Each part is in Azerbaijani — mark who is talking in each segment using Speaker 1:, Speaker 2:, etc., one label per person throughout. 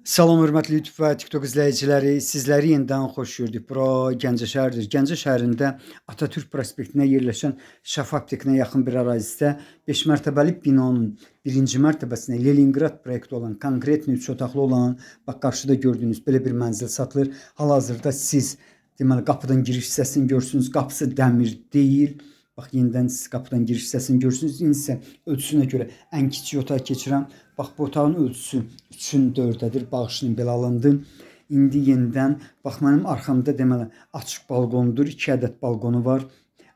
Speaker 1: Salam hörmətli YouTube və TikTok izləyiciləri, sizləri yenidən xoş gördük. Bura Gəncə şəhəridir. Gəncə şəhərində Atatürk prospektinə yerləşən Şəfa aptekinə yaxın bir ərazidə 5 mərtəbəli binanın birinci mərtəbəsində Leningrad proyekti olan, konkretni 3 otaqlı olan, bax qarşıda gördüyünüz belə bir mənzil satılır. Hal-hazırda siz deməli qapıdan giriş hissəsini görürsünüz. Qapısı dəmir deyil. Bax, yenidən siz qapıdan giriş hissəsini görürsünüz. İndi isə ölçüsünə görə ən kiçik otağı keçirəm. Bax, bu otağın ölçüsü 3-ün 4-dədir. Bağışlayın, belə alındı. İndi yenidən, bax, mənim arxamda deməli açıq balqondur. 2 ədəd balqonu var.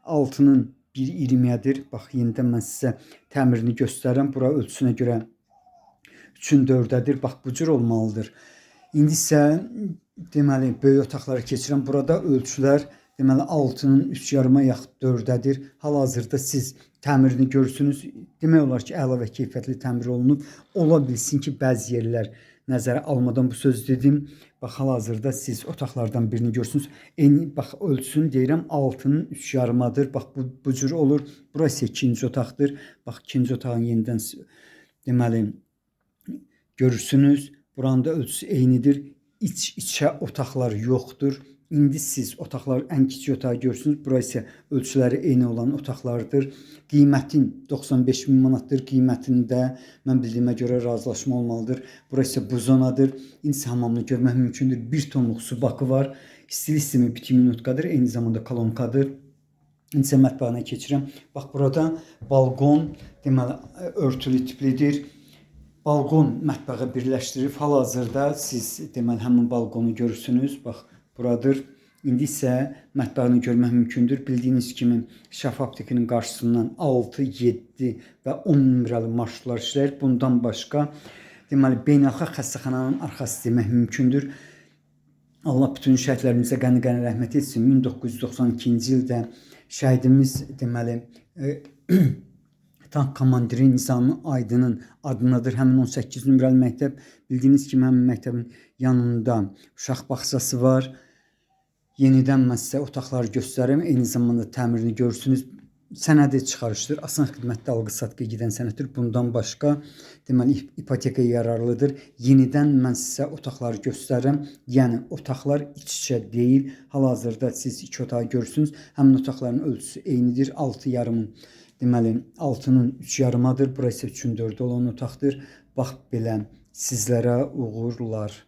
Speaker 1: Altının 1.20-dir. Bax, yenidən mən sizə təmirini göstərirəm. Bura ölçüsünə görə 3-ün 4-dədir. Bax, bu cür olmalıdır. İndi isə deməli böyük otaqlara keçirəm. Burada ölçülər deməli 6-nın 3,5-a yaxın 4-dədir. Hal-hazırda siz təmirini görürsünüz. Demək olar ki, əla və keyfiyyətli təmir olunub. Ola bilsin ki, bəzi yerlər nəzərə almadan bu söz dedim. Bax, hal-hazırda siz otaqlardan birini görürsünüz. Bax, ölçüsünü deyirəm 6-nın 3,5-adır. Bax, bu cür olur. Burası ikinci otaqdır. Bax, ikinci otağın yenidən deməli görürsünüz. Buranın da ölçüsü eynidir. İç-içə otaqlar yoxdur. İndi siz otaqlar ən kiçik otağı görürsünüz. Burası ölçüləri eyni olan otaqlardır. Qiymətin 95.000 manatdır. Qiymətində mən bildiyimə görə razılaşma olmalıdır. Burası bu zonadır. İndi hamamını görmək mümkündür. 1 tonluq su bakı var. İstili sistemi 2 minutkadır. Eyni zamanda kolonkadır. İndi isə mətbəxinə keçirəm. Bax, burada balqon deməli örtülü tiplidir. Balqon mətbəxə birləşdirib. Hal-hazırda siz deməli həmin balqonu görürsünüz. Bax, buradır. İndi isə mətbəxini görmək mümkündür. Bildiyiniz kimi Şəfa aptekinin qarşısından 6, 7 və 10 nömrəli marşrutlar işləyir. Bundan başqa deməli beynəlxalq xəstəxananın arxası demək mümkündür. Allah bütün şəhidlərimizə qəni-qəni rəhmət etsin. 1992-ci ildə şəhidimiz deməli tank komandiri Nizami Aydının adındadır. Həmin 18 nömrəli məktəb. Bildiyiniz kimi həmin məktəbin yanında uşaq bağçası var. Yenidən mən sizə otaqları göstərim. Eyni zamanda təmirini görürsünüz. Sənədi çıxarışdır. Asan xidmətdə alqı-satqı gedən sənəddir. Bundan başqa deməli ipotekaya yararlıdır. Yenidən mən sizə otaqları göstərirəm. Yəni otaqlar iç-içə deyil. Hal-hazırda siz 2 otağı görürsünüz. Həmin otaqların ölçüsü eynidir. 6,5-ın deməli 6-nın 3,5-adır. Burası 3-ün 4-də olan otaqdır. Bax belə sizlərə uğurlar.